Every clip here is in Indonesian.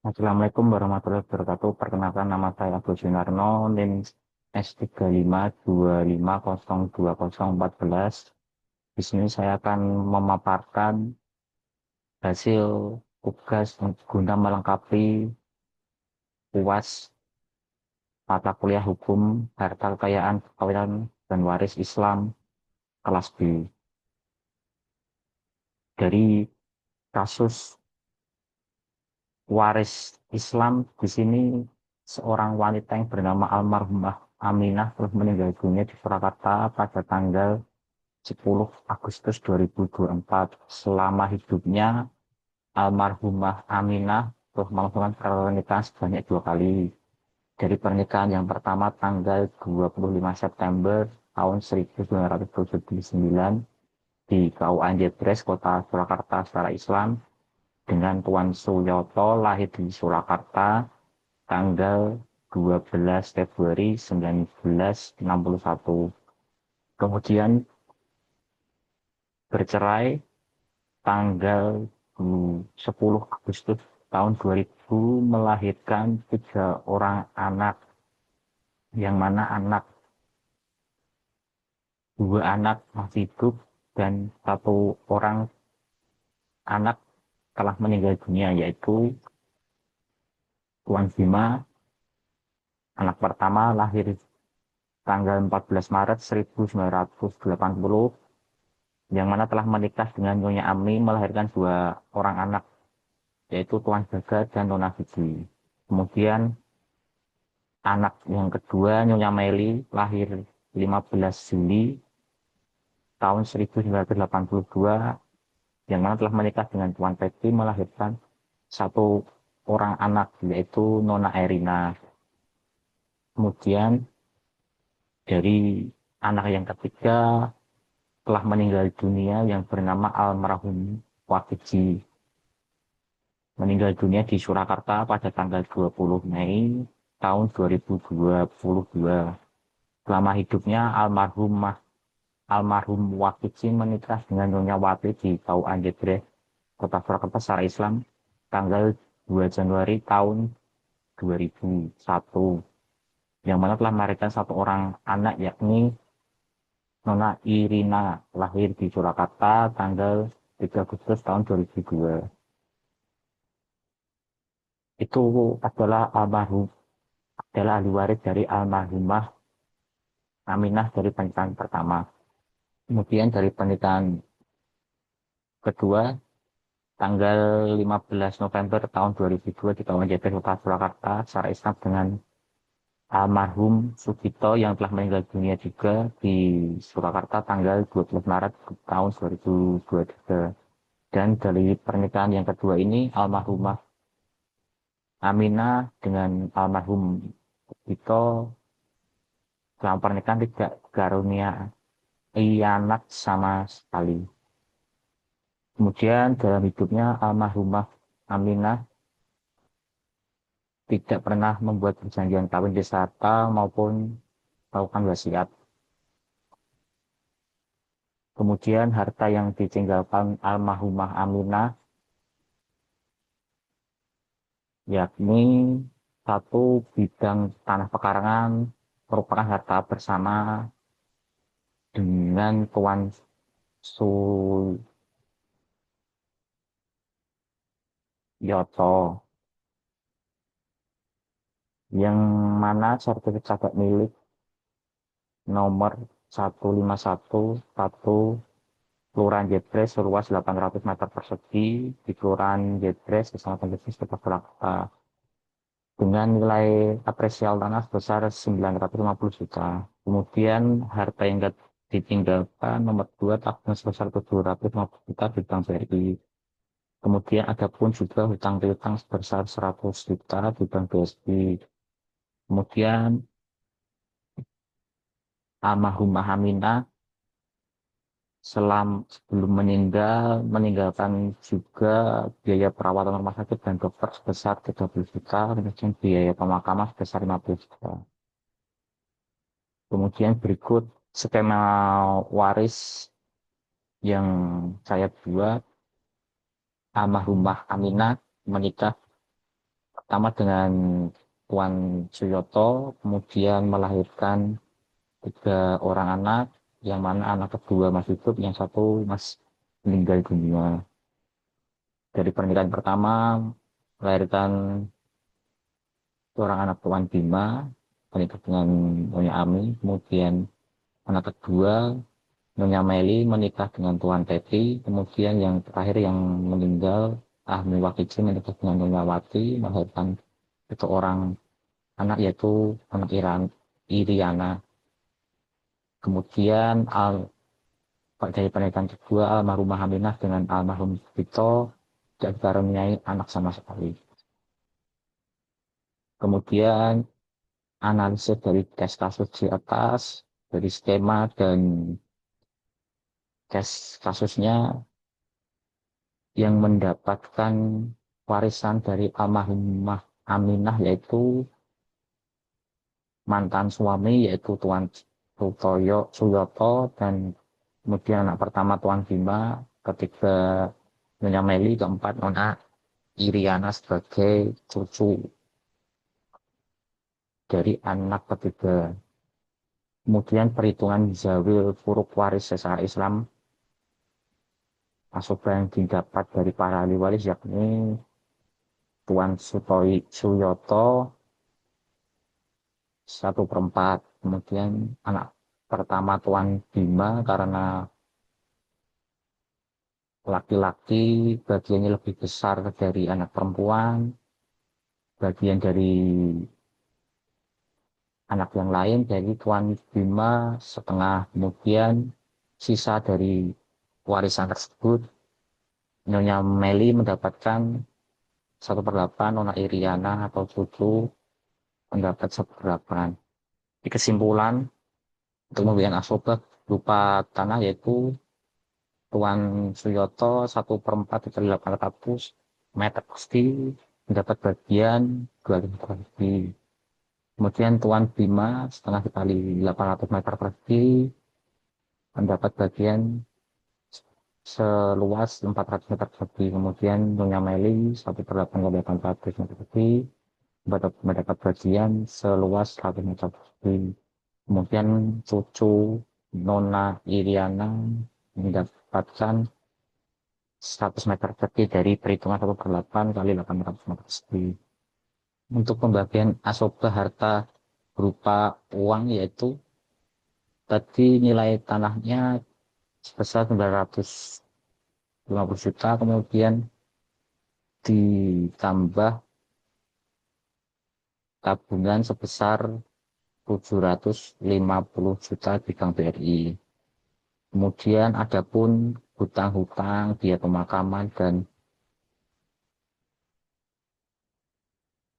Assalamualaikum warahmatullahi wabarakatuh. Perkenalkan nama saya Agus Yunarno, NIM S3525020014. Di sini saya akan memaparkan hasil tugas guna melengkapi UAS mata kuliah hukum harta kekayaan perkawinan dan waris Islam kelas B. Dari kasus waris Islam di sini seorang wanita yang bernama almarhumah Aminah telah meninggal dunia di Surakarta pada tanggal 10 Agustus 2024. Selama hidupnya, almarhumah Aminah telah melakukan pernikahan sebanyak 2 kali. Dari pernikahan yang pertama tanggal 25 September tahun 1979 di KUA Jebres, Kota Surakarta secara Islam dengan Tuan Suyoto lahir di Surakarta tanggal 12 Februari 1961. Kemudian bercerai tanggal 10 Agustus tahun 2000 melahirkan 3 orang anak, yang mana dua anak masih hidup dan 1 orang anak telah meninggal dunia, yaitu Tuan Bima. Anak pertama lahir tanggal 14 Maret 1980, yang mana telah menikah dengan Nyonya Ami melahirkan 2 orang anak, yaitu Tuan Jaga dan Nona Vivi. Kemudian anak yang kedua Nyonya Meli lahir 15 Juli tahun 1982, yang mana telah menikah dengan Tuan Peti melahirkan 1 orang anak, yaitu Nona Erina. Kemudian dari anak yang ketiga telah meninggal dunia yang bernama almarhum Wakiji, meninggal dunia di Surakarta pada tanggal 20 Mei tahun 2022. Selama hidupnya almarhum Wakiji menikah dengan Nyonya Wati di KUA Jebres, Kota Surakarta secara Islam tanggal 2 Januari tahun 2001, yang mana telah melahirkan 1 orang anak, yakni Nona Irina, lahir di Surakarta tanggal 3 Agustus tahun 2002. Itu adalah ahli waris dari almarhumah Aminah dari pernikahan pertama. Kemudian dari pernikahan kedua tanggal 15 November tahun 2002 di Kawasan Jepang, Kota Surakarta secara Islam dengan almarhum Sugito yang telah meninggal dunia juga di Surakarta tanggal 12 Maret tahun 2023. Dan dari pernikahan yang kedua ini almarhumah Aminah dengan almarhum Sugito selama pernikahan tidak karunia anak sama sekali. Kemudian dalam hidupnya almarhumah Aminah tidak pernah membuat perjanjian kawin wisata maupun melakukan wasiat. Kemudian harta yang ditinggalkan almarhumah Aminah yakni 1 bidang tanah pekarangan merupakan harta bersama dengan Tuan Suyoto, yang mana sertifikat milik nomor 1511 Kelurahan Jebres seluas 800 meter persegi di Kelurahan Jebres, Kecamatan Jebres, Kota Surakarta, dengan nilai apresial tanah sebesar 950 juta. Kemudian harta yang ditinggalkan nomor 2 tabungan sebesar 750 juta di Bank BRI. Kemudian ada pun juga hutang piutang sebesar 100 juta di Bank BSI. Kemudian almarhumah Aminah sebelum meninggalkan juga biaya perawatan rumah sakit dan dokter sebesar 30 juta, kemudian biaya pemakaman sebesar 50 juta. Kemudian berikut skema waris yang saya buat. Almarhumah Aminah menikah tamat dengan Tuan Suyoto, kemudian melahirkan 3 orang anak, yang mana anak kedua masih hidup, yang satu masih meninggal dunia. Dari pernikahan pertama, melahirkan seorang anak Tuan Bima, menikah dengan Nyonya Ami, kemudian anak kedua, Nyonya Meli, menikah dengan Tuan Teti, kemudian yang terakhir yang meninggal, Ahmi Wakiji, menikah dengan Nyonya Wati, melahirkan 1 orang anak, yaitu anak Iriana. Kemudian dari pernikahan kedua, almarhumah Aminah dengan almarhum Vito tidak dikaruniai anak sama sekali. Kemudian analisis dari case kasus di atas, dari skema dan case kasusnya, yang mendapatkan warisan dari almarhumah Aminah yaitu mantan suami, yaitu Tuan Suyoto, dan kemudian anak pertama Tuan Bima, ketiga Nyonya Meli, keempat Nona Iriana sebagai cucu dari anak ketiga. Kemudian perhitungan zawil furuk waris secara Islam, asoba yang didapat dari para ahli waris yakni Tuan Suyoto 1/4. Kemudian anak pertama Tuan Bima karena laki-laki bagiannya lebih besar dari anak perempuan, bagian dari anak yang lain dari Tuan Bima setengah. Kemudian sisa dari warisan tersebut, Nyonya Meli mendapatkan 1/8, Nona Iriana atau cucu mendapat 1/8. Di kesimpulan, untuk pemberian asobah berupa tanah yaitu Tuan Suyoto 1/4 dari 800 meter persegi mendapat bagian 200 meter persegi. Kemudian Tuan Bima setengah dikali 800 meter persegi mendapat bagian seluas 400 meter persegi. Kemudian Nyonya Meli 1/8 kali 800 meter persegi mendapat bagian seluas 100 meter persegi. Kemudian cucu Nona Iriana mendapatkan 100 meter persegi dari perhitungan 1/8 kali 800 meter persegi. Untuk pembagian asobah harta berupa uang yaitu tadi nilai tanahnya sebesar 950 juta, kemudian ditambah tabungan sebesar 750 juta di Bank BRI. Kemudian adapun hutang-hutang, biaya pemakaman dan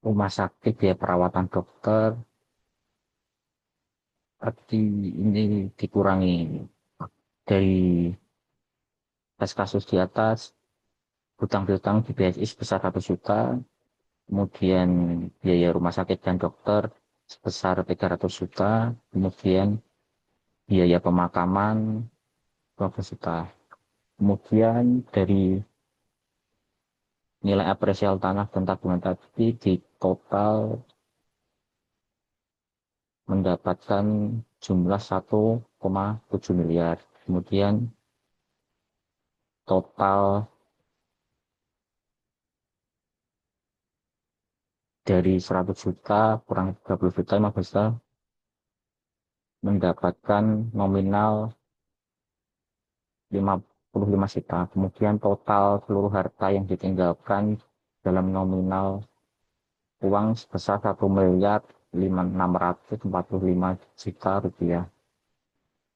rumah sakit, biaya perawatan dokter, tadi ini dikurangi dari kasus di atas. Hutang piutang di BSI sebesar 100 juta, kemudian biaya rumah sakit dan dokter sebesar 300 juta, kemudian biaya pemakaman 12 juta. Kemudian dari nilai apresial tanah dan tabungan tadi di total mendapatkan jumlah 1,7 miliar. Kemudian total dari 100 juta kurang 30 juta, 15 juta, mendapatkan nominal 55 juta. Kemudian total seluruh harta yang ditinggalkan dalam nominal uang sebesar 1.645.000.000 rupiah.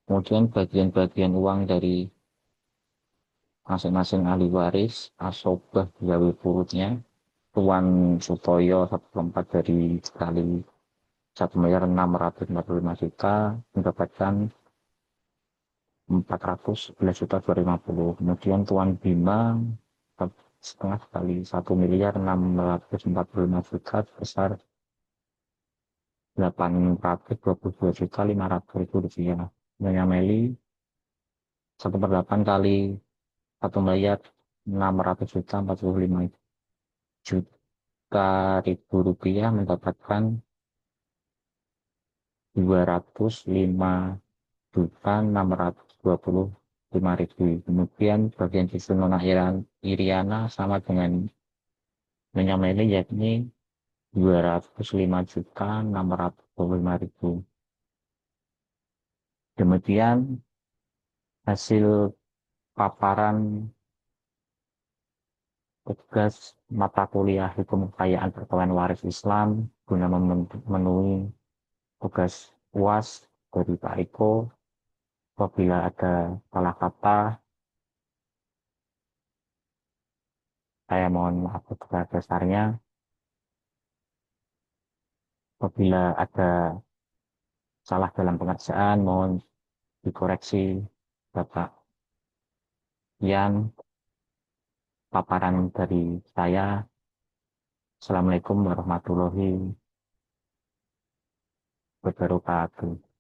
Kemudian bagian-bagian uang dari masing-masing ahli waris, asobah gawe purutnya, Tuan Sutoyo 1/4 dari sekali 1.645.000.000 mendapatkan 411.250. Kemudian Tuan Bima setengah kali 1.645.000.000 sebesar 822.500.000 rupiah. Nyonya Meli 1/8 kali 1.600.000.000 45 juta Rp2.000 mendapatkan 205.625.000. Kemudian bagian susun Nona Iriana sama dengan Nyonya Meli, yakni 205.625.000. Demikian hasil paparan tugas mata kuliah Hukum Kekayaan Perkawinan Waris Islam guna memenuhi tugas UAS dari Pak Riko. Apabila ada salah kata, saya mohon maaf sebesar-besarnya. Apabila ada salah dalam pengerjaan, mohon dikoreksi, Bapak Ian. Paparan dari saya. Assalamualaikum warahmatullahi wabarakatuh.